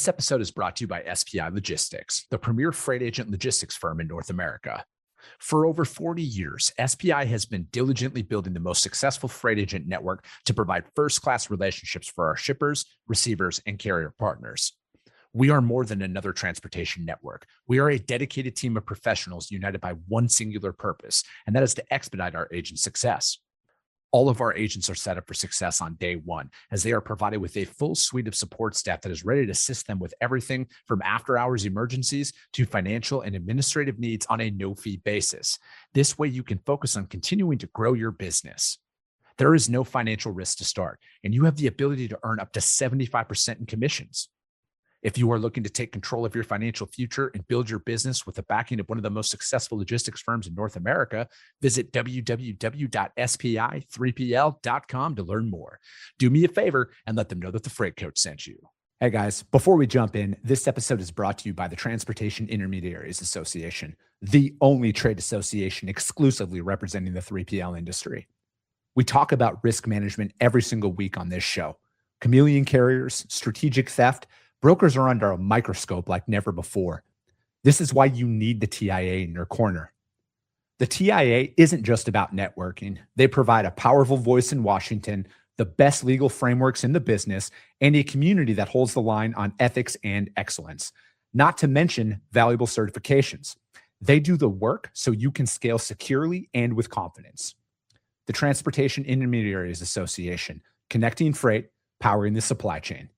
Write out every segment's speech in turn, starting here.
This episode is brought to you by SPI Logistics, the premier freight agent logistics firm in North America. For over 40 years, SPI has been diligently building the most successful freight agent network to provide first-class relationships for our shippers, receivers, and carrier partners. We are more than another transportation network. We are a dedicated team of professionals united by one singular purpose, and that is to expedite our agents' success. All of our agents are set up for success on day one, as they are provided with a full suite of support staff that is ready to assist them with everything from after-hours emergencies to financial and administrative needs on a no-fee basis. This way, you can focus on continuing to grow your business. There is no financial risk to start, and you have the ability to earn up to 75% in commissions. If you are looking to take control of your financial future and build your business with the backing of one of the most successful logistics firms in North America, visit www.spi3pl.com to learn more. Do me a favor and let them know that the Freight Coach sent you. Hey guys, before we jump in, this episode is brought to you by the Transportation Intermediaries Association, the only trade association exclusively representing the 3PL industry. We talk about risk management every single week on this show. Chameleon carriers, strategic theft, brokers are under a microscope like never before. This is why you need the TIA in your corner. The TIA isn't just about networking. They provide a powerful voice in Washington, the best legal frameworks in the business, and a community that holds the line on ethics and excellence, not to mention valuable certifications. They do the work so you can scale securely and with confidence. The Transportation Intermediaries Association, connecting freight, powering the supply chain.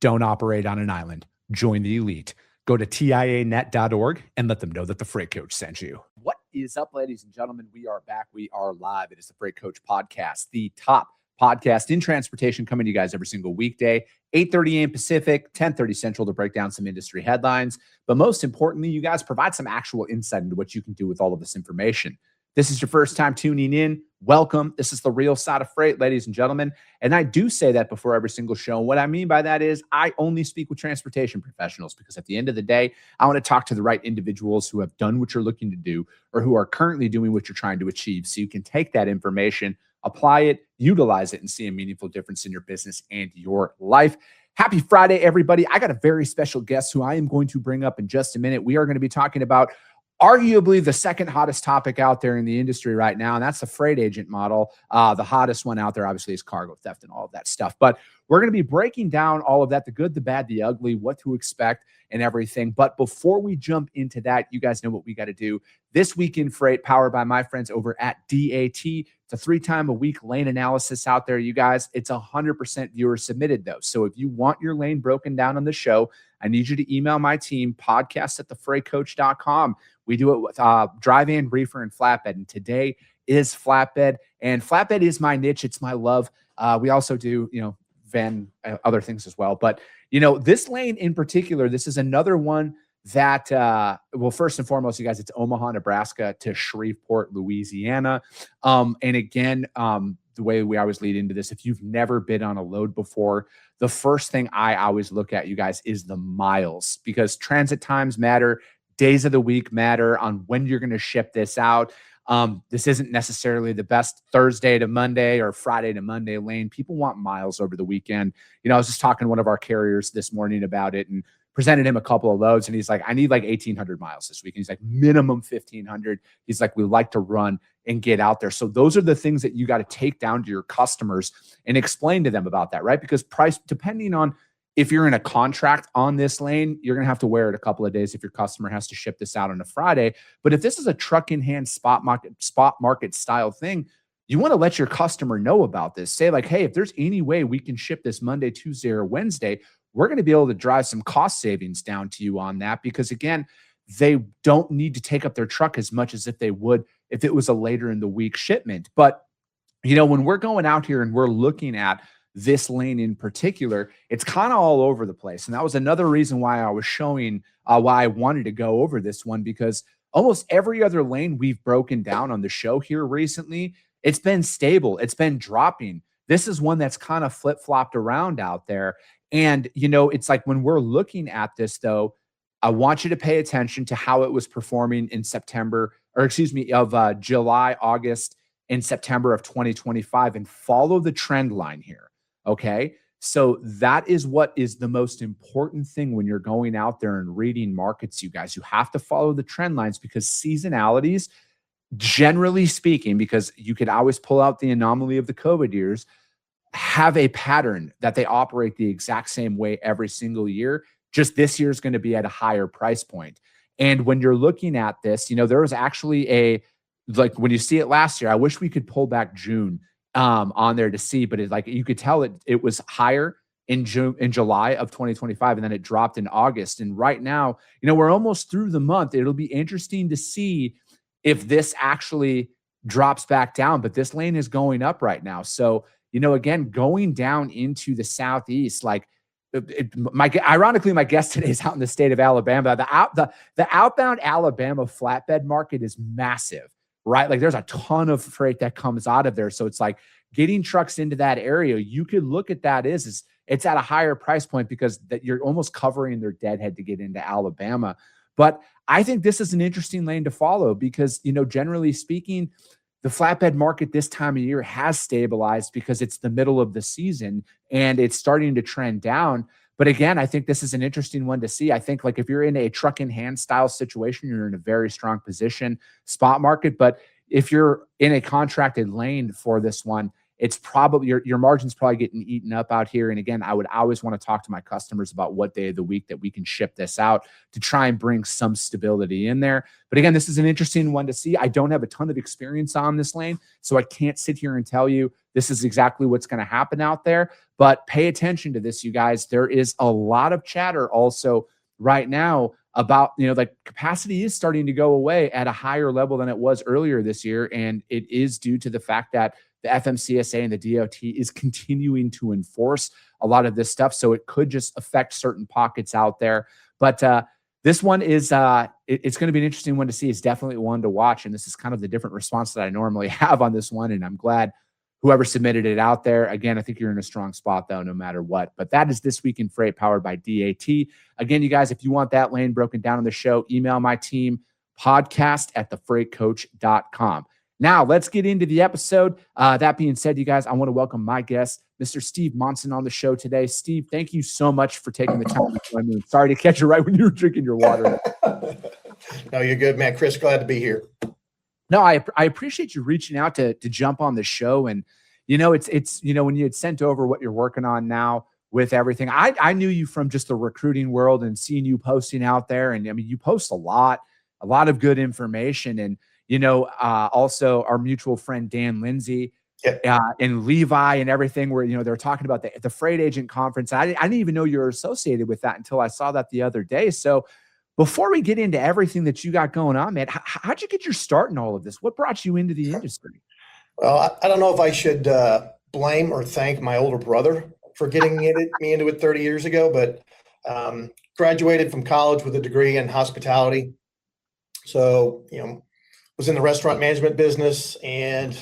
Don't operate on an island. Join the elite. Go to tianet.org and let them know that the Freight Coach sent you. What is up, ladies and gentlemen? We are back. We are live. It is the Freight Coach Podcast, the top podcast in transportation, coming to you guys every single weekday, 8:30 a.m. Pacific, 10:30 Central, to break down some industry headlines. But most importantly, you guys provide some actual insight into what you can do with all of this information. This is your first time tuning in. Welcome. This is the real side of freight, ladies and gentlemen. And I do say that before every single show. What I mean by that is I only speak with transportation professionals, because at the end of the day, I want to talk to the right individuals who have done what you're looking to do or who are currently doing what you're trying to achieve, so you can take that information, apply it, utilize it, and see a meaningful difference in your business and your life. Happy Friday, everybody. I got a very special guest who I am going to bring up in just a minute. We are going to be talking about arguably the second hottest topic out there in the industry right now, and that's the freight agent model. The hottest one out there, obviously, is cargo theft and all of that stuff. But we're going to be breaking down all of that, the good, the bad, the ugly, what to expect and everything. But before we jump into that, you guys know what we got to do. This Week in Freight, powered by my friends over at DAT. It's a 3-time-a-week lane analysis out there, you guys. It's 100% viewer submitted, though. So if you want your lane broken down on the show, I need you to email my team, podcast@thefreightcoach.com. We do it with dry van, reefer, and flatbed. And today is flatbed. And flatbed is my niche. It's my love. We also do, van, other things as well. But, this lane in particular, this is another one that, well, first and foremost, you guys, it's Omaha, Nebraska to Shreveport, Louisiana. And again, the way we always lead into this, if you've never been on a load before, the first thing I always look at, you guys, is the miles, because transit times matter. Days of the week matter on when you're going to ship this out. This isn't necessarily the best Thursday to Monday or Friday to Monday lane. People want miles over the weekend. I was just talking to one of our carriers this morning about it and presented him a couple of loads. And he's like, I need like 1,800 miles this week. And he's like, minimum 1,500. He's like, we like to run and get out there. So those are the things that you got to take down to your customers and explain to them about that, right? Because price, depending on if you're in a contract on this lane, you're going to have to wear it a couple of days if your customer has to ship this out on a Friday. But if this is a truck in hand spot market style thing, you want to let your customer know about this. Say like, hey, if there's any way we can ship this Monday, Tuesday, or Wednesday, we're going to be able to drive some cost savings down to you on that. Because again, they don't need to take up their truck as much as if they would if it was a later in the week shipment. But, when we're going out here and we're looking at this lane in particular, it's kind of all over the place. And that was another reason why I was showing why I wanted to go over this one, because almost every other lane we've broken down on the show here recently, it's been stable. It's been dropping. This is one that's kind of flip-flopped around out there. And, it's like when we're looking at this, though, I want you to pay attention to how it was performing in July, August, and September of 2025, and follow the trend line here. Okay. So that is what is the most important thing when you're going out there and reading markets, you guys. You have to follow the trend lines because seasonalities, generally speaking, because you could always pull out the anomaly of the COVID years, have a pattern that they operate the exact same way every single year. Just this year is going to be at a higher price point. And when you're looking at this, there was actually like when you see it last year, I wish we could pull back June on there to see, but like you could tell it was higher in July of 2025, and then it dropped in August. And right now, we're almost through the month. It'll be interesting to see if this actually drops back down, but this lane is going up right now. So, again, going down into the Southeast, like ironically, my guest today is out in the state of Alabama. The outbound Alabama flatbed market is massive, right? Like there's a ton of freight that comes out of there. So it's like getting trucks into that area. You could look at that is it's at a higher price point because that you're almost covering their deadhead to get into Alabama. But I think this is an interesting lane to follow because, generally speaking, the flatbed market this time of year has stabilized because it's the middle of the season and it's starting to trend down. But again, I think this is an interesting one to see. I think like if you're in a truck in hand style situation, you're in a very strong position, spot market. But if you're in a contracted lane for this one, it's probably your margin's probably getting eaten up out here. And again, I would always want to talk to my customers about what day of the week that we can ship this out to try and bring some stability in there. But again, this is an interesting one to see. I don't have a ton of experience on this lane, so I can't sit here and tell you this is exactly what's going to happen out there. But pay attention to this, you guys. There is a lot of chatter also right now about, like capacity is starting to go away at a higher level than it was earlier this year. And it is due to the fact that the FMCSA and the DOT is continuing to enforce a lot of this stuff. So it could just affect certain pockets out there. But this one is, it's going to be an interesting one to see. It's definitely one to watch. And this is kind of the different response that I normally have on this one. And I'm glad whoever submitted it out there. Again, I think you're in a strong spot though, no matter what. But that is This Week in Freight powered by DAT. Again, you guys, if you want that lane broken down on the show, email my team, podcast@thefreightcoach.com. Now, let's get into the episode. That being said, you guys, I want to welcome my guest, Mr. Steve Monson, on the show today. Steve, thank you so much for taking the time to join me. Sorry to catch you right when you were drinking your water. No, you're good, man. Chris, glad to be here. No, I appreciate you reaching out to jump on the show. And, it's when you had sent over what you're working on now with everything, I knew you from just the recruiting world and seeing you posting out there. And I mean, you post a lot of good information. And, also our mutual friend, Dan Lindsay, and Levi and everything where, they're talking about the freight agent conference. I didn't even know you were associated with that until I saw that the other day. So before we get into everything that you got going on, man, how'd you get your start in all of this? What brought you into the industry? Well, I don't know if I should blame or thank my older brother for getting me into it 30 years ago, but graduated from college with a degree in hospitality. So, was in the restaurant management business and,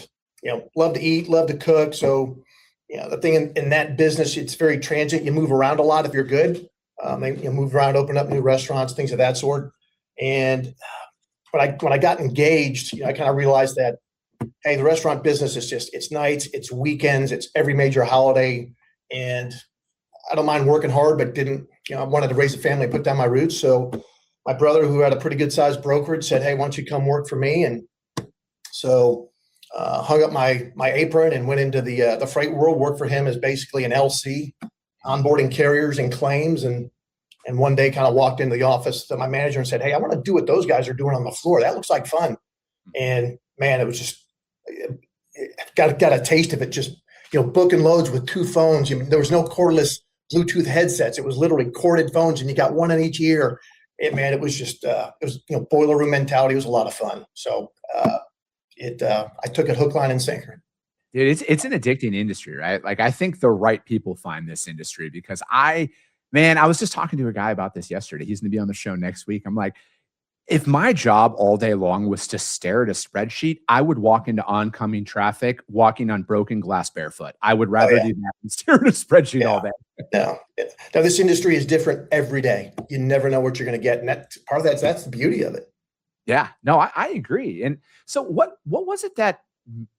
love to eat, love to cook. So, the thing in that business, it's very transient. You move around a lot if you're good. Move around, open up new restaurants, things of that sort. And when I got engaged, I kind of realized that, hey, the restaurant business is it's nights, it's weekends, it's every major holiday. And I don't mind working hard, but I wanted to raise a family, put down my roots. So my brother, who had a pretty good sized brokerage, said, hey, why don't you come work for me? And so hung up my apron and went into the freight world, worked for him as basically an LC, onboarding carriers and claims. And one day kind of walked into the office to my manager and said, hey, I want to do what those guys are doing on the floor. That looks like fun. And man, it was just got a taste of it. Just, booking loads with two phones. There was no cordless Bluetooth headsets. It was literally corded phones and you got one in each ear. Man, it was just, boiler room mentality. It was a lot of fun. So I took it hook, line, and sinker. Dude, it's an addicting industry, right? Like I think the right people find this industry because I was just talking to a guy about this yesterday. He's going to be on the show next week. I'm like, if my job all day long was to stare at a spreadsheet, I would walk into oncoming traffic, walking on broken glass barefoot. I would rather do that than stare at a spreadsheet all day. Now, this industry is different every day. You never know what you're going to get. And that's the beauty of it. Yeah, no, I agree. And so what was it that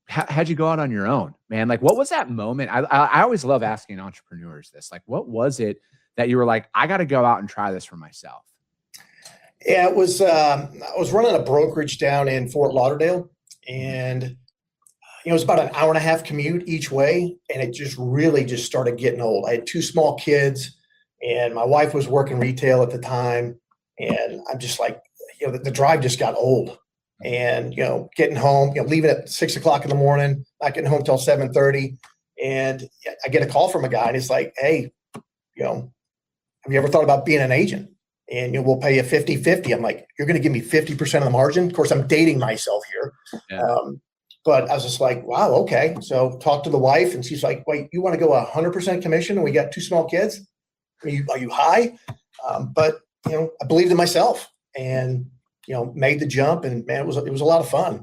how'd you go out on your own, man? Like, what was that moment? I always love asking entrepreneurs this. Like, what was it that you were like, I got to go out and try this for myself? Yeah, it was. I was running a brokerage down in Fort Lauderdale, and it was about an hour and a half commute each way, and it just really just started getting old. I had two small kids, and my wife was working retail at the time, and I'm just like, the drive just got old, and getting home, leaving at 6 o'clock in the morning, not getting home till 7:30, and I get a call from a guy, and he's like, "Hey, have you ever thought about being an agent? And we'll pay you 50-50." I'm like, "You're going to give me 50% of the margin?" Of course, I'm dating myself here. Yeah. But I was just like, wow, okay. So talked to the wife, and she's like, "Wait, you want to go 100% commission and we got two small kids? Are you high?" But I believed in myself, and made the jump, and man, it was a lot of fun.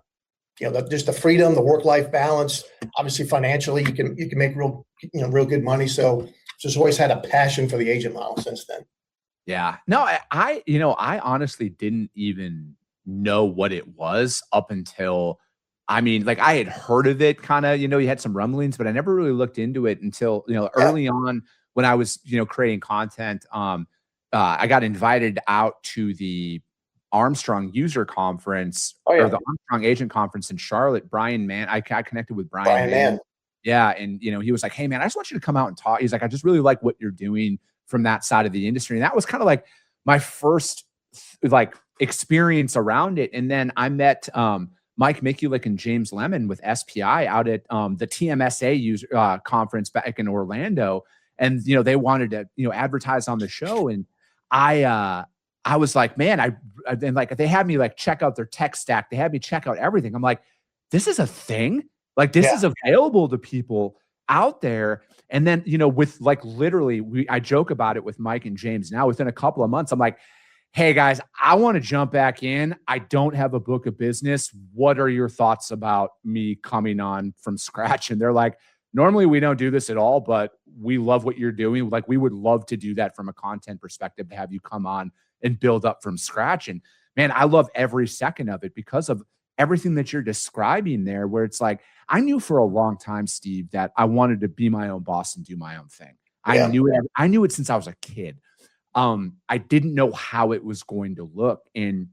Just the freedom, the work-life balance. Obviously, financially, you can make real good money. So just always had a passion for the agent model since then. Yeah. No, I honestly didn't even know what it was up until, I mean, like I had heard of it kind of, you had some rumblings, but I never really looked into it until, early on when I was, creating content. I got invited out to the Armstrong user conference or the Armstrong agent conference in Charlotte. I connected with Brian Mann. Yeah. And, he was like, "Hey man, I just want you to come out and talk." He's like, "I just really like what you're doing from that side of the industry." And that was kind of like my first like experience around it. And then I met Mike Mikulik and James Lemon with SPI out at the TMSA user conference back in Orlando. And, they wanted to, advertise on the show. And I was like, man, and like, they had me like check out their tech stack. They had me check out everything. I'm like, this is a thing. Like this is available to people out there. And then, with like literally, I joke about it with Mike and James now. Within a couple of months, I'm like, "Hey guys, I want to jump back in. I don't have a book of business. What are your thoughts about me coming on from scratch?" And they're like, "Normally we don't do this at all, but we love what you're doing. Like we would love to do that from a content perspective, to have you come on and build up from scratch." And man, I love every second of it because of everything that you're describing there, where it's like, I knew for a long time, Steve, that I wanted to be my own boss and do my own thing. I knew it since I was a kid. I didn't know how it was going to look. And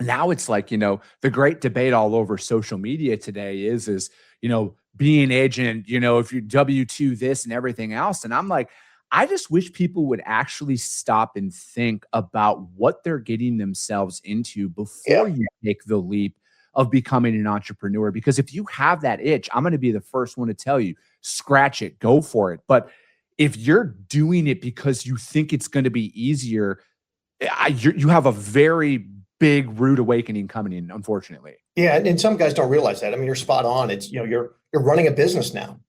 now it's like, the great debate all over social media today is, being an agent, if you're W-2 this and everything else. And I'm like, I just wish people would actually stop and think about what they're getting themselves into before you take the leap of becoming an entrepreneur. Because if you have that itch, I'm going to be the first one to tell you, scratch it, go for it. But if you're doing it because you think it's going to be easier, you have a very big rude awakening coming in, unfortunately. Yeah, and some guys don't realize that. I mean, you're spot on. It's you're running a business now.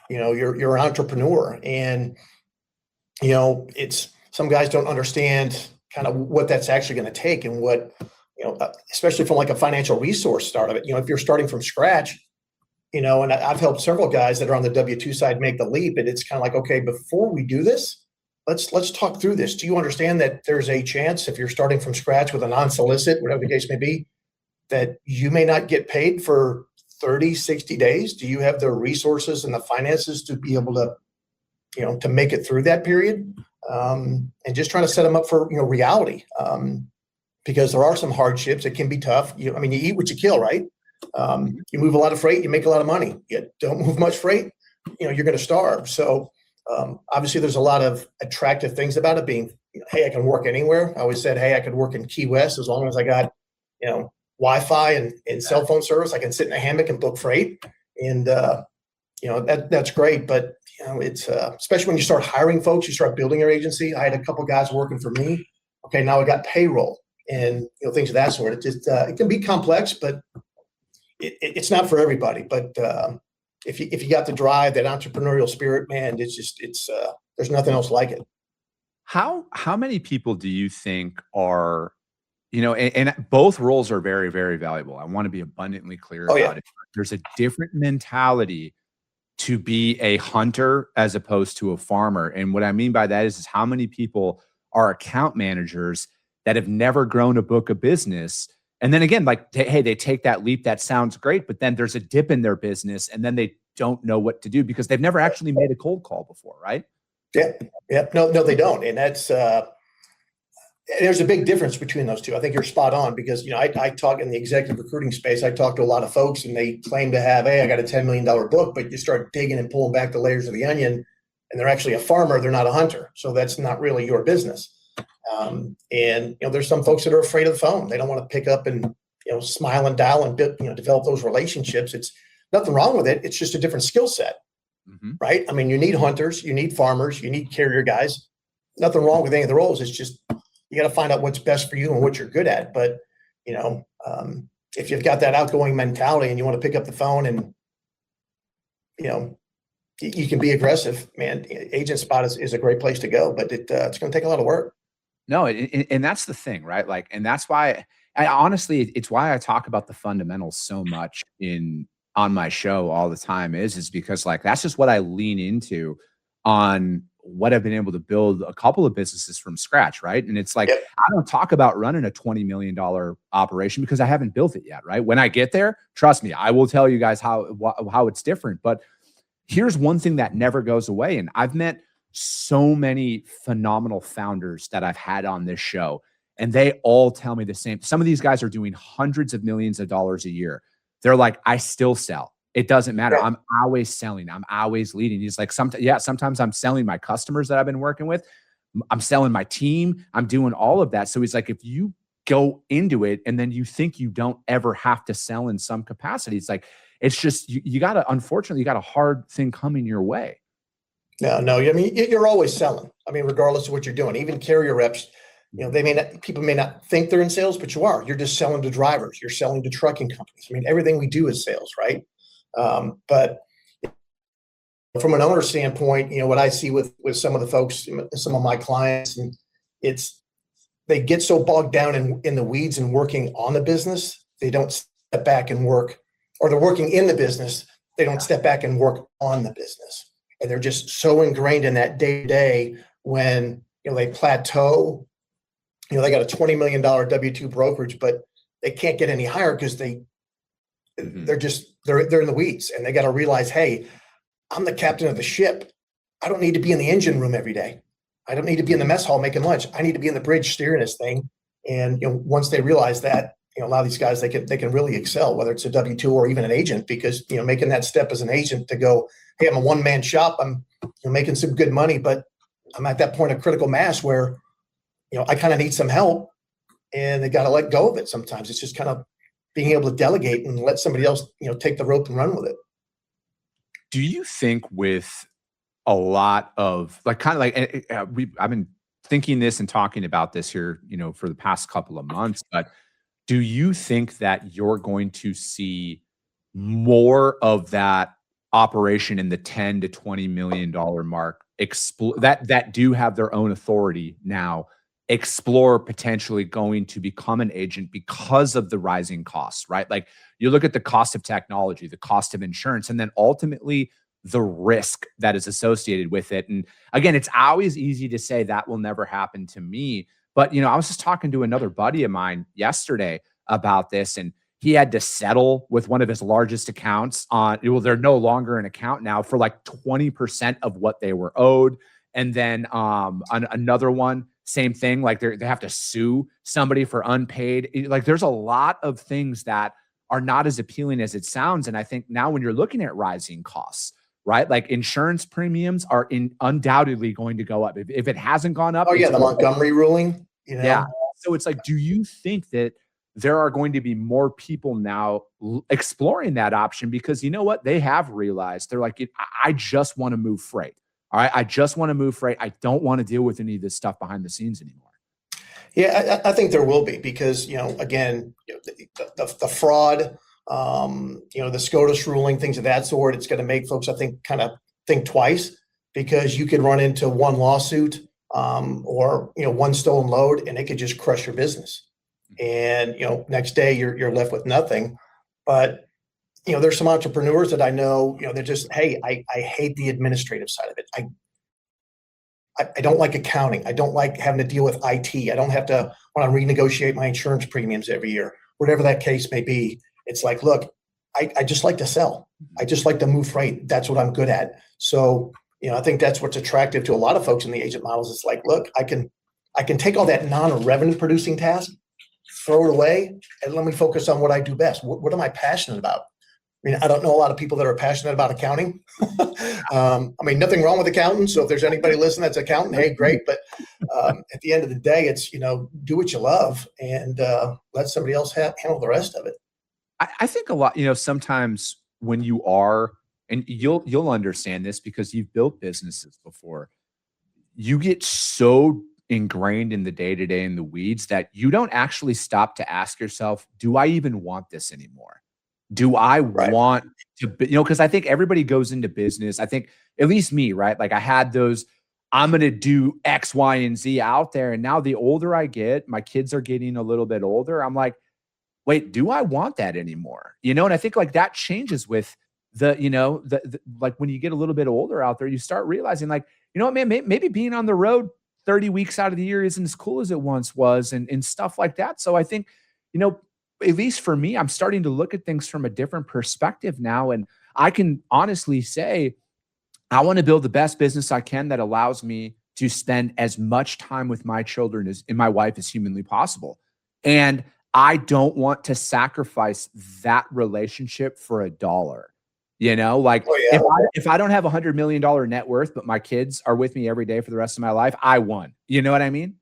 You're an entrepreneur, and it's some guys don't understand kind of what that's actually going to take, and what especially from like a financial resource start of it. If you're starting from scratch, and I've helped several guys that are on the W-2 side make the leap, and it's kind of like, okay, before we do this, let's talk through this. Do you understand that there's a chance, if you're starting from scratch with a non-solicit, whatever the case may be, that you may not get paid for 30, 60 days? Do you have the resources and the finances to be able to, to make it through that period? And just trying to set them up for, reality. Because there are some hardships. It can be tough. You eat what you kill, right? You move a lot of freight, you make a lot of money. You don't move much freight, you're going to starve. So obviously there's a lot of attractive things about it being, hey, I can work anywhere. I always said, hey, I could work in Key West as long as I got, Wi-Fi and cell phone service. I can sit in a hammock and book freight. And, that's great. But, it's especially when you start hiring folks, you start building your agency. I had a couple guys working for me. Okay, now I got payroll and things of that sort. It just it can be complex, but it's not for everybody. But if you got the drive, that entrepreneurial spirit, man, it's there's nothing else like it. How many people do you think are, and both roles are very, very valuable. I want to be abundantly clear about it. There's a different mentality to be a hunter as opposed to a farmer. And what I mean by that is how many people are account managers that have never grown a book of business, And then again, like, hey, they take that leap. That sounds great. But then there's a dip in their business and then they don't know what to do because they've never actually made a cold call before, right? Yeah. Yeah. No, they don't. And that's, there's a big difference between those two. I think you're spot on because, I talk in the executive recruiting space. I talk to a lot of folks and they claim to have, hey, I got a $10 million book, but you start digging and pulling back the layers of the onion and they're actually a farmer. They're not a hunter. So that's not really your business. And there's some folks that are afraid of the phone. They don't want to pick up and, smile and dial and, develop those relationships. It's nothing wrong with it. It's just a different skill set, right? I mean, you need hunters, you need farmers, you need carrier guys. Nothing wrong with any of the roles. It's just, you got to find out what's best for you and what you're good at. But, if you've got that outgoing mentality and you want to pick up the phone and, you can be aggressive, man, Agent Spot is a great place to go, but it's going to take a lot of work. No, and that's the thing, right? Like, and that's why honestly, it's why I talk about the fundamentals so much on my show all the time is because like, that's just what I lean into on what I've been able to build a couple of businesses from scratch. Right. And it's like, I don't talk about running a $20 million operation because I haven't built it yet. Right. When I get there, trust me, I will tell you guys how it's different. But here's one thing that never goes away. And I've met so many phenomenal founders that I've had on this show, and they all tell me the same. Some of these guys are doing hundreds of millions of dollars a year. They're like, I still sell. It doesn't matter. I'm always selling. I'm always leading. He's like, sometimes I'm selling my customers that I've been working with. I'm selling my team. I'm doing all of that. So he's like, if you go into it and then you think you don't ever have to sell in some capacity, it's like, it's just, unfortunately, you got a hard thing coming your way. No. I mean, you're always selling. I mean, regardless of what you're doing, even carrier reps, people may not think they're in sales, but you are. You're just selling to drivers. You're selling to trucking companies. I mean, everything we do is sales, right? But from an owner standpoint, what I see with some of the folks, some of my clients, and they get so bogged down in the weeds and working on the business, they don't step back and work, or they're working in the business, they don't step back and work on the business. And they're just so ingrained in that day to day when, they plateau, they got a $20 million W-2 brokerage, but they can't get any higher because they're in the weeds, and they got to realize, hey, I'm the captain of the ship. I don't need to be in the engine room every day. I don't need to be in the mess hall making lunch. I need to be in the bridge steering this thing. And once they realize that, a lot of these guys, they can really excel, whether it's a W-2 or even an agent, because making that step as an agent to go, hey, I'm a one-man shop. I'm making some good money, but I'm at that point of critical mass where I kind of need some help, and they got to let go of it. Sometimes it's just kind of being able to delegate and let somebody else take the rope and run with it. Do you think with a lot of I've been thinking this and talking about this here, for the past couple of months, but do you think that you're going to see more of that operation in the $10 to $20 million mark that do have their own authority now explore potentially going to become an agent because of the rising costs, right? Like, you look at the cost of technology, the cost of insurance, and then ultimately the risk that is associated with it. And again, it's always easy to say that will never happen to me. But, I was just talking to another buddy of mine yesterday about this, and he had to settle with one of his largest accounts they're no longer an account now for like 20% of what they were owed. And then another one, same thing, like they have to sue somebody for unpaid. Like, there's a lot of things that are not as appealing as it sounds. And I think now when you're looking at rising costs, right? Like, insurance premiums are undoubtedly going to go up. If it hasn't gone up. Oh yeah. The Montgomery ruling, Yeah. So it's like, do you think that there are going to be more people now exploring that option? Because you know what? They have realized, they're like, I just want to move freight. All right. I just want to move freight. I don't want to deal with any of this stuff behind the scenes anymore. Yeah, I think there will be, because, again, the fraud, the SCOTUS ruling, things of that sort, it's going to make folks, I think, kind of think twice, because you could run into one lawsuit or, one stolen load, and it could just crush your business. And, next day you're left with nothing. But, there's some entrepreneurs that I know, they're just, hey, I hate the administrative side of it. I don't like accounting. I don't like having to deal with IT. I don't have to want to renegotiate my insurance premiums every year. whatever that case may be. It's like, look, I just like to sell. I just like to move freight. That's what I'm good at. So, I think that's what's attractive to a lot of folks in the agent models. It's like, look, I can take all that non-revenue producing task, throw it away, and let me focus on what I do best. What am I passionate about? I mean, I don't know a lot of people that are passionate about accounting. Nothing wrong with accountants. So if there's anybody listening that's accountant, hey, great. But at the end of the day, it's, do what you love and let somebody else handle the rest of it. I think a lot, sometimes when you are, and you'll understand this because you've built businesses before, you get so ingrained in the day-to-day in the weeds that you don't actually stop to ask yourself, do I even want this anymore? Do I want to, because I think everybody goes into business. I think at least me, right? Like I had those, I'm going to do X, Y, and Z out there. And now the older I get, my kids are getting a little bit older. I'm like, wait, do I want that anymore? And I think like that changes with like when you get a little bit older out there, you start realizing like, man, maybe being on the road 30 weeks out of the year isn't as cool as it once was and stuff like that. So I think, at least for me, I'm starting to look at things from a different perspective now. And I can honestly say, I want to build the best business I can that allows me to spend as much time with my children and my wife as humanly possible. And I don't want to sacrifice that relationship for a dollar. Like if I don't have $100 million net worth, but my kids are with me every day for the rest of my life, I won. You know what I mean?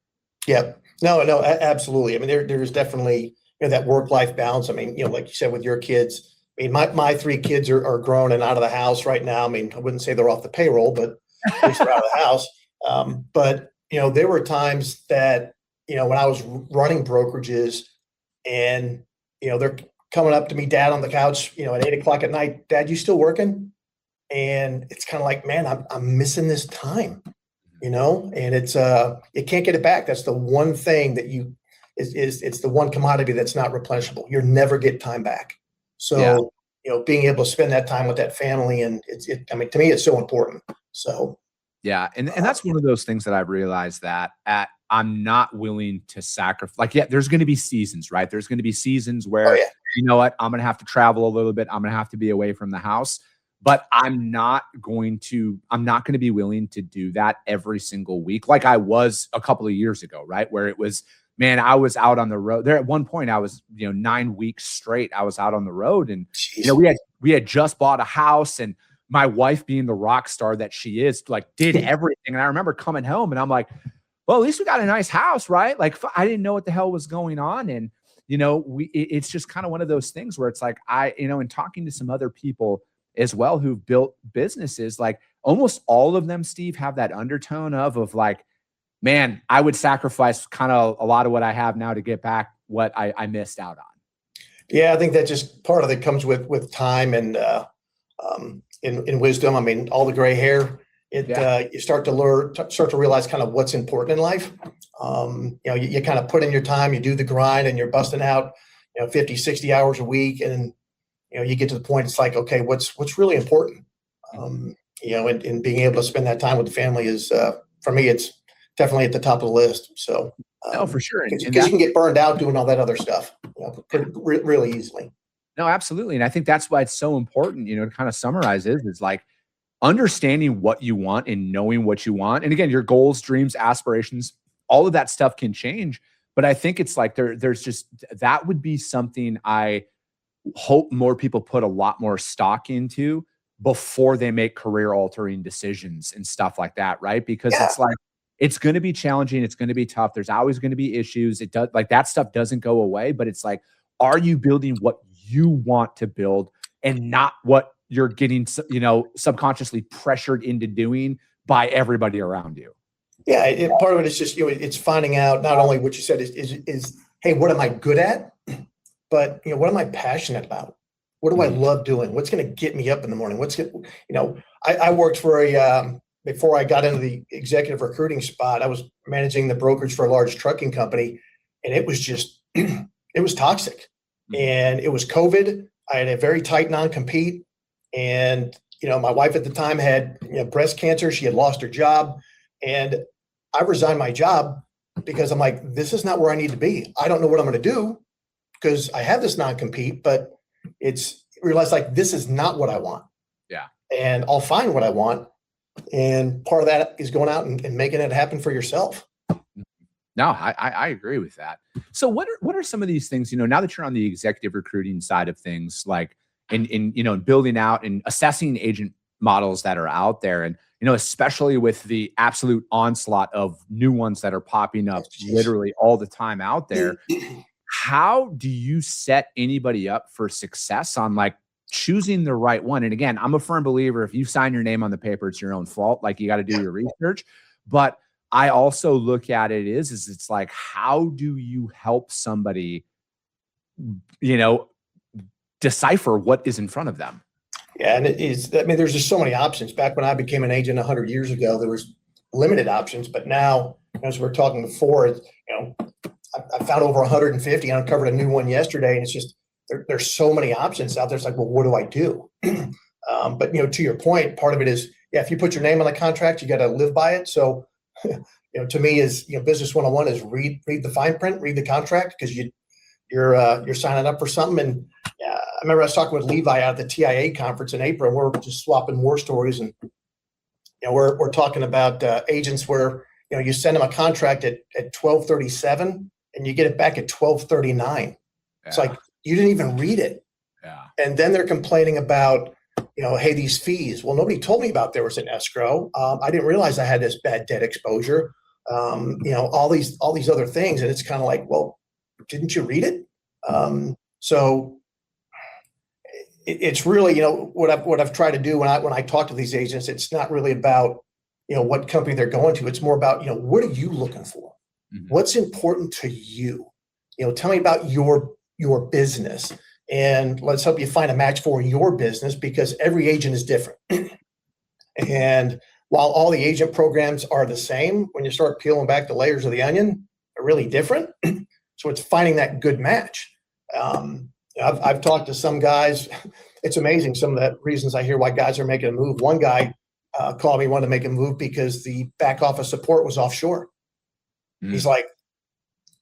Yeah, no, absolutely. I mean, there's definitely that work-life balance. I mean, like you said with your kids. I mean, my 3 kids are grown and out of the house right now. I mean, I wouldn't say they're off the payroll, but at least they're out of the house. But there were times that when I was running brokerages, and they're coming up to me, Dad, on the couch, at 8:00 at night, Dad, you still working? And it's kind of like, man, I'm missing this time, and it's you can't get it back. That's the one thing that it's the one commodity that's not replenishable. You'll never get time back. So, being able to spend that time with that family, and to me, it's so important. So, yeah. And that's one of those things that I've realized that I'm not willing to sacrifice. Like, there's going to be seasons, right? There's going to be seasons where, you know what, I'm going to have to travel a little bit. I'm going to have to be away from the house, but I'm not going to be willing to do that every single week. Like I was a couple of years ago, right? Where it was, man, I was out on the road there. At one point I was, 9 weeks straight. I was out on the road and, we had just bought a house, and my wife, being the rock star that she is, like did everything. And I remember coming home and I'm like, well, at least we got a nice house, right? Like I didn't know what the hell was going on. And, it's just kind of one of those things where it's like, in talking to some other people as well who've built businesses, like almost all of them, Steve, have that undertone of like, man, I would sacrifice kind of a lot of what I have now to get back what I missed out on. Yeah, I think that just part of it comes with time and in wisdom. I mean, all the gray hair, you start to realize kind of what's important in life. You kind of put in your time, you do the grind, and you're busting out, 50, 60 hours a week. And, you get to the point, it's like, okay, what's really important? And being able to spend that time with the family is, for me, it's definitely at the top of the list. So, no, for sure. Because you can get burned out doing all that other stuff, really easily. No, absolutely. And I think that's why it's so important, to kind of summarize is like understanding what you want and knowing what you want. And again, your goals, dreams, aspirations, all of that stuff can change. But I think it's like there's just, that would be something I hope more people put a lot more stock into before they make career altering decisions and stuff like that. Right. Because it's like, it's going to be challenging. It's going to be tough. There's always going to be issues. It does, like, that stuff doesn't go away, but it's like, are you building what you want to build and not what you're getting, subconsciously pressured into doing by everybody around you? Yeah. Part of it is just, it's finding out not only what you said is, hey, what am I good at? But, what am I passionate about? What do I love doing? What's going to get me up in the morning? I worked for before I got into the executive recruiting spot, I was managing the brokerage for a large trucking company, and it was just, it was toxic. And it was COVID. I had a very tight non-compete. And, my wife at the time had breast cancer. She had lost her job. And I resigned my job because I'm like, this is not where I need to be. I don't know what I'm going to do because I have this non-compete, but it's realized like, this is not what I want. Yeah. And I'll find what I want. And part of that is going out and making it happen for yourself. No, I agree with that. So what are some of these things, now that you're on the executive recruiting side of things, like in building out and assessing agent models that are out there, and especially with the absolute onslaught of new ones that are popping up literally all the time out there, how do you set anybody up for success on like choosing the right one? And again, I'm a firm believer, if you sign your name on the paper, it's your own fault. Like, you got to do your research. But I also look at it is it's like, how do you help somebody, decipher what is in front of them? Yeah. And there's just so many options. Back when I became an agent 100 years ago, there was limited options, but now, as we're talking before, I found over 150. I uncovered a new one yesterday, and it's just, there's so many options out there. It's like, well, what do I do? But to your point, part of it is, if you put your name on the contract, you got to live by it. So, to me, is business 101 is read the fine print, read the contract, because you're signing up for something. And I remember I was talking with Levi out at the TIA conference in April, and we're just swapping war stories, and we're talking about agents where you send them a contract at 12:37 and you get it back at 12:39. Yeah. It's like, you didn't even read it. Yeah. And then they're complaining about, hey, these fees. Well, nobody told me about there was an escrow. I didn't realize I had this bad debt exposure. All these other things. And it's kind of like, well, didn't you read it? So it's really, what I've tried to do when I talk to these agents, it's not really about, what company they're going to. It's more about, what are you looking for? Mm-hmm. What's important to you? Tell me about your business, and let's help you find a match for your business, because every agent is different. And while all the agent programs are the same, when you start peeling back the layers of the onion, they're really different. So it's finding that good match. I've talked to some guys. It's amazing some of the reasons I hear why guys are making a move. One guy called me, wanted to make a move because the back office support was offshore. Mm. He's like,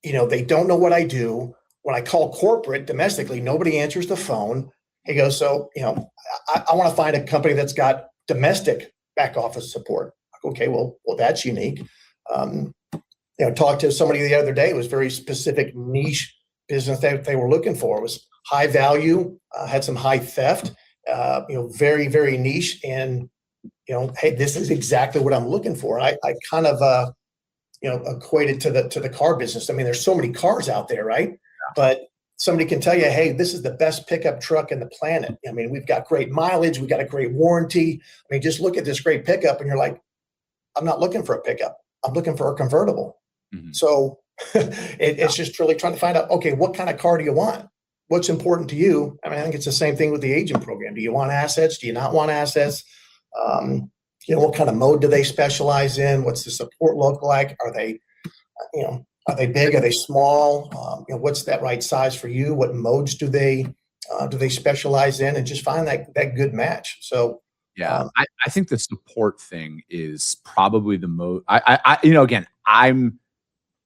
they don't know what I do. When I call corporate domestically, nobody answers the phone. He goes, so, I want to find a company that's got domestic back office support. Like, okay, well, that's unique. Talked to somebody the other day. It was very specific niche business that they were looking for. It was high value, had some high theft, very, very niche. And, hey, this is exactly what I'm looking for. And I kind of, equated to the car business. I mean, there's so many cars out there, right? Yeah. But somebody can tell you, hey, this is the best pickup truck in the planet. I mean, we've got great mileage. We got a great warranty. I mean, just look at this great pickup. And you're like, I'm not looking for a pickup. I'm looking for a convertible. Mm-hmm. So it's just really trying to find out, okay, what kind of car do you want? What's important to you? I mean, I think it's the same thing with the agent program. Do you want assets? Do you not want assets? What kind of mode do they specialize in? What's the support look like? Are they big? Are they small? What's that right size for you? What modes do they specialize in? And just find that good match. So yeah, I think the support thing is probably the most. Again,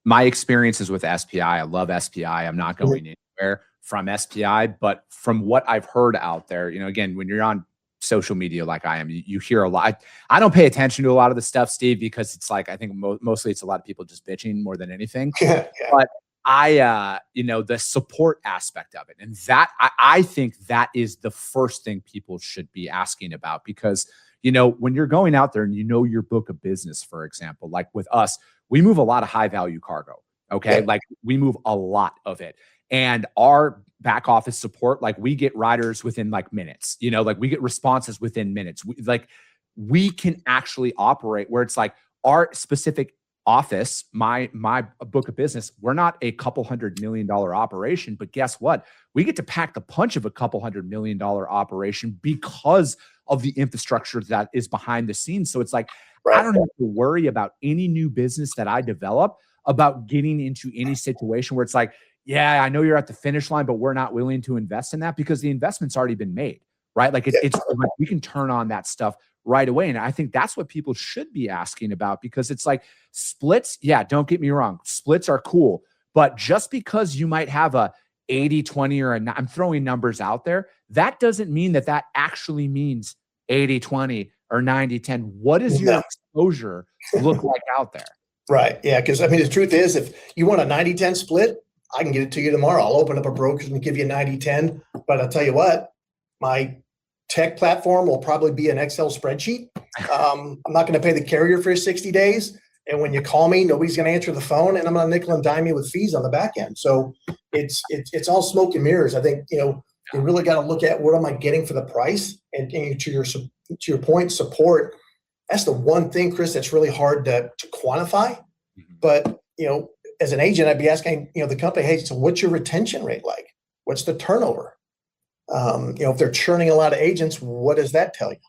my experiences with SPI. I love SPI. I'm not going anywhere from SPI, but from what I've heard out there, again, when you're on social media like I am, you hear a lot. I don't pay attention to a lot of the stuff, Steve, because it's like, I think mostly it's a lot of people just bitching more than anything. Yeah. But the support aspect of it, and that I think that is the first thing people should be asking about, because when you're going out there and your book of business, for example, like with us, we move a lot of high value cargo. Okay. Yeah. Like we move a lot of it. And our back office support, like we get riders within like minutes, like we get responses within minutes. We can actually operate where it's like our specific office, my book of business, we're not a couple $100 million operation, but guess what? We get to pack the punch of a couple $100 million operation because of the infrastructure that is behind the scenes. So it's like, right. I don't have to worry about any new business that I develop about getting into any situation where it's like, yeah, I know you're at the finish line, but we're not willing to invest in that because the investment's already been made, right? Like it's like we can turn on that stuff right away. And I think that's what people should be asking about, because it's like splits. Yeah, don't get me wrong. Splits are cool. But just because you might have a 80-20 or I'm throwing numbers out there. That doesn't mean that that actually means 80-20 or 90-10. What does your exposure look like out there? Right. Yeah. Because I mean, the truth is, if you want a 90-10 split, I can get it to you tomorrow. I'll open up a brokerage and give you a 90-10. But I'll tell you what, my tech platform will probably be an Excel spreadsheet. I'm not going to pay the carrier for 60 days. And when you call me, nobody's going to answer the phone, and I'm going to nickel and dime you with fees on the back end. So it's all smoke and mirrors. I think, you really got to look at what am I getting for the price, and to your point, support. That's the one thing, Chris, that's really hard to quantify. But, as an agent, I'd be asking, the company, hey, so what's your retention rate like? What's the turnover? If they're churning a lot of agents, what does that tell you?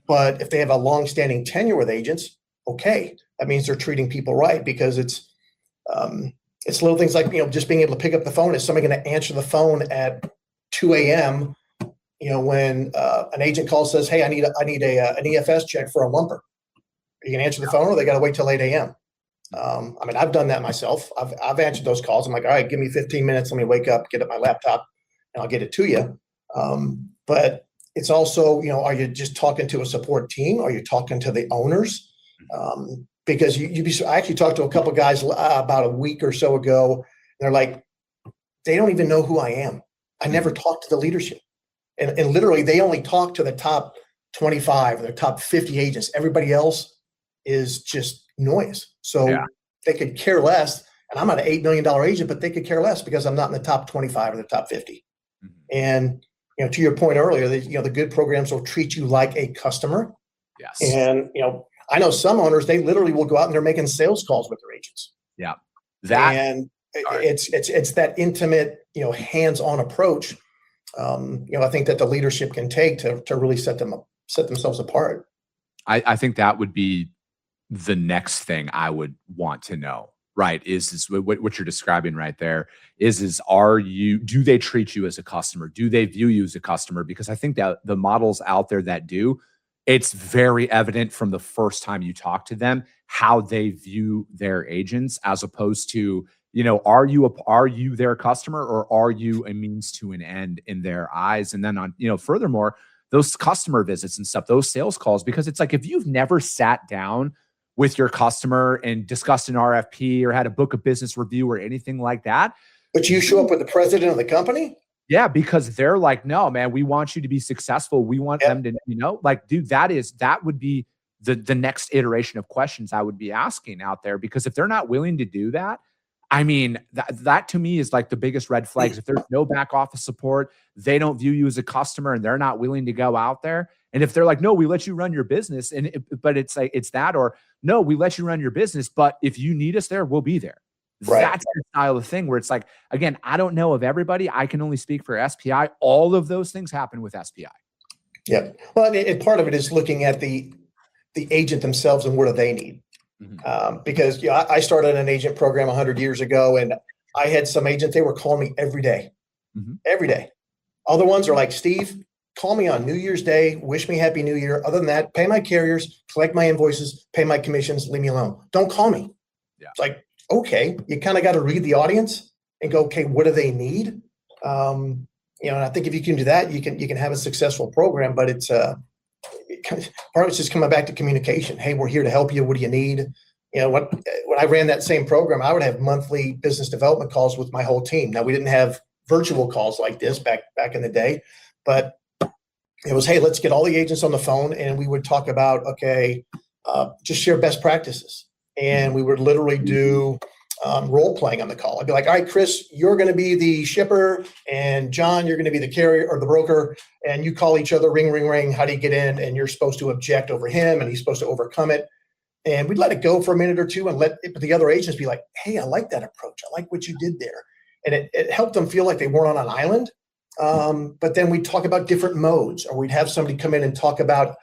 But if they have a long-standing tenure with agents, okay, that means they're treating people right, because it's little things like, just being able to pick up the phone. Is somebody going to answer the phone at 2 a.m., when an agent calls, says, hey, I need an EFS check for a lumper? Are you going to answer the phone, or they got to wait till 8 a.m.? I've done that myself. I've answered those calls. I'm like, all right, give me 15 minutes. Let me wake up, get at my laptop, and I'll get it to you. But it's also, are you just talking to a support team? Are you talking to the owners? Because I actually talked to a couple of guys about a week or so ago. And they're like, they don't even know who I am. I never talked to the leadership. And literally, they only talk to the top 25 or the top 50 agents. Everybody else is just noise. So they could care less. And I'm not an $8 million agent, but they could care less because I'm not in the top 25 or the top 50. And, to your point earlier, the good programs will treat you like a customer. Yes. And, I know some owners, they literally will go out and they're making sales calls with their agents. Yeah. It's that intimate, hands-on approach. I think that the leadership can take to really set themselves apart. I think that would be the next thing I would want to know, right? Is what you're describing right there do they treat you as a customer? Do they view you as a customer? Because I think that the models out there that do, it's very evident from the first time you talk to them how they view their agents, as opposed to, are you their customer, or are you a means to an end in their eyes? And then furthermore, those customer visits and stuff, those sales calls, because it's like, if you've never sat down with your customer and discussed an RFP or had a book of business review or anything like that. But you show up with the president of the company? Yeah, because they're like, no, man, we want you to be successful. We want them to, dude, that would be the next iteration of questions I would be asking out there. Because if they're not willing to do that, I mean, that to me is like the biggest red flags. If there's no back office support, they don't view you as a customer, and they're not willing to go out there. And if they're like, no, we let you run your business, but it's like, it's that, or no, we let you run your business, but if you need us there, we'll be there. Right. That's the style of thing where it's like, again, I don't know of everybody. I can only speak for SPI. All of those things happen with SPI. Yeah. Well, and part of it is looking at the agent themselves and what do they need. Because I started an agent program 100 years ago, and I had some agents, they were calling me every day. Every day. Other ones are like, Steve, call me on New Year's Day, wish me Happy New Year. Other than that, pay my carriers, collect my invoices, pay my commissions, leave me alone. Don't call me. Yeah. It's like, okay, you kind of got to read the audience and go, okay, what do they need? And I think if you can do that, you can have a successful program. But it's part of it's just coming back to communication. Hey, we're here to help you. What do you need? When I ran that same program, I would have monthly business development calls with my whole team. Now, we didn't have virtual calls like this back in the day, but it was, hey, let's get all the agents on the phone, and we would talk about, okay, just share best practices. And we would literally do role playing on the call. I'd be like, all right, Chris, you're going to be the shipper, and John, you're going to be the carrier or the broker, and you call each other, ring, ring, ring. How do you get in? And you're supposed to object over him, and he's supposed to overcome it. And we'd let it go for a minute or two and let the other agents be like, hey, I like that approach. I like what you did there. And it helped them feel like they weren't on an island. But then we'd talk about different modes, or we'd have somebody come in and talk about,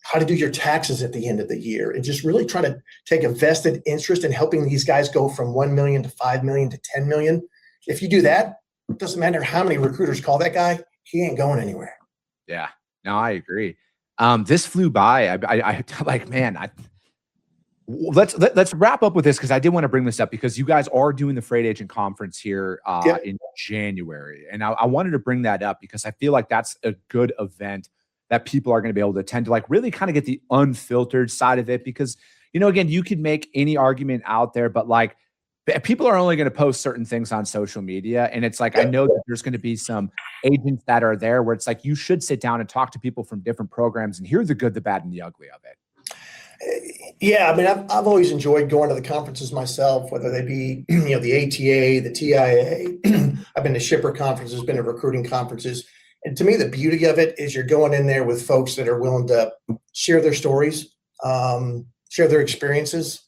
how to do your taxes at the end of the year, and just really try to take a vested interest in helping these guys go from 1 million to 5 million to 10 million. If you do that, it doesn't matter how many recruiters call that guy. He ain't going anywhere. Yeah, no, I agree. This flew by. I like, man, Let's wrap up with this because I did want to bring this up because you guys are doing the Freight Agent Conference here in January, and I wanted to bring that up because I feel like that's a good event that people are going to be able to attend to, like really kind of get the unfiltered side of it. Because again, you could make any argument out there, but like people are only going to post certain things on social media, and it's like I know that there's going to be some agents that are there where it's like you should sit down and talk to people from different programs and hear the good, the bad, and the ugly of it. Yeah, I mean, I've always enjoyed going to the conferences myself, whether they be the ATA, the TIA. I've been to shipper conferences, been to recruiting conferences, and to me, the beauty of it is you're going in there with folks that are willing to share their stories, share their experiences.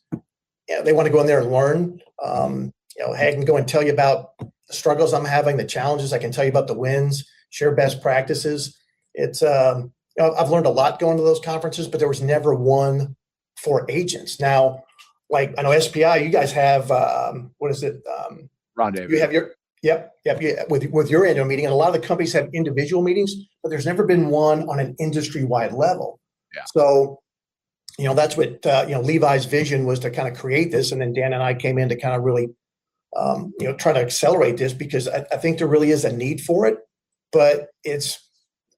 Yeah, they want to go in there and learn. Hey, I can go and tell you about the struggles I'm having, the challenges. I can tell you about the wins, share best practices. It's I've learned a lot going to those conferences, but there was never one for agents. Now, like I know SPI, you guys have what is it? Rendezvous. You have your with your annual meeting, and a lot of the companies have individual meetings, but there's never been one on an industry-wide level. Yeah. So, that's what Levi's vision was to kind of create this, and then Dan and I came in to kind of really try to accelerate this because I think there really is a need for it, but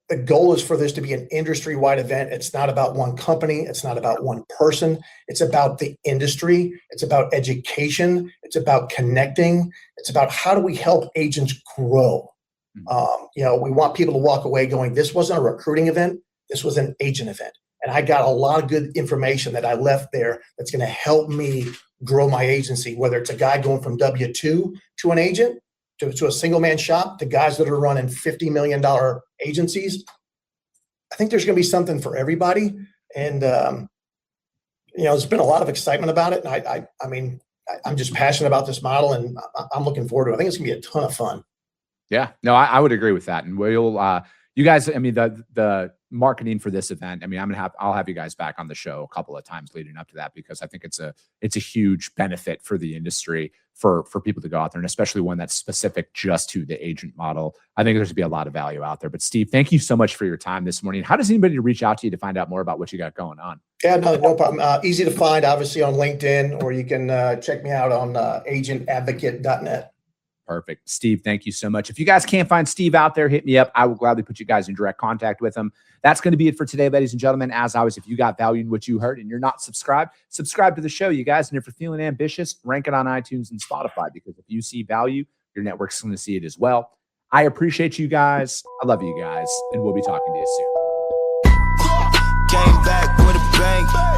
the goal is for this to be an industry-wide event. It's not about one company. It's not about one person. It's about the industry. It's about education. It's about connecting. It's about how do we help agents grow? We want people to walk away going, this wasn't a recruiting event. This was an agent event. And I got a lot of good information that I left there that's going to help me grow my agency, whether it's a guy going from W-2 to an agent, to a single man shop, to guys that are running $50 million agencies. I think there's going to be something for everybody. And, there's been a lot of excitement about it. And I'm just passionate about this model, and I'm looking forward to it. I think it's going to be a ton of fun. Yeah, no, I would agree with that. And we'll, you guys, the marketing for this event, I'll have you guys back on the show a couple of times leading up to that, because I think it's a huge benefit for the industry for people to go out there, and especially one that's specific just to the agent model. I think there's going to be a lot of value out there. But Steve, thank you so much for your time this morning. How does anybody reach out to you to find out more about what you got going on? Yeah, no problem. Easy to find, obviously, on LinkedIn, or you can check me out on agentadvocate.net. Perfect. Steve, thank you so much. If you guys can't find Steve out there, hit me up. I will gladly put you guys in direct contact with him. That's going to be it for today, ladies and gentlemen. As always, if you got value in what you heard and you're not subscribed, subscribe to the show, you guys. And if you're feeling ambitious, rank it on iTunes and Spotify, because if you see value, your network's going to see it as well. I appreciate you guys. I love you guys, and we'll be talking to you soon. Came back with a bang.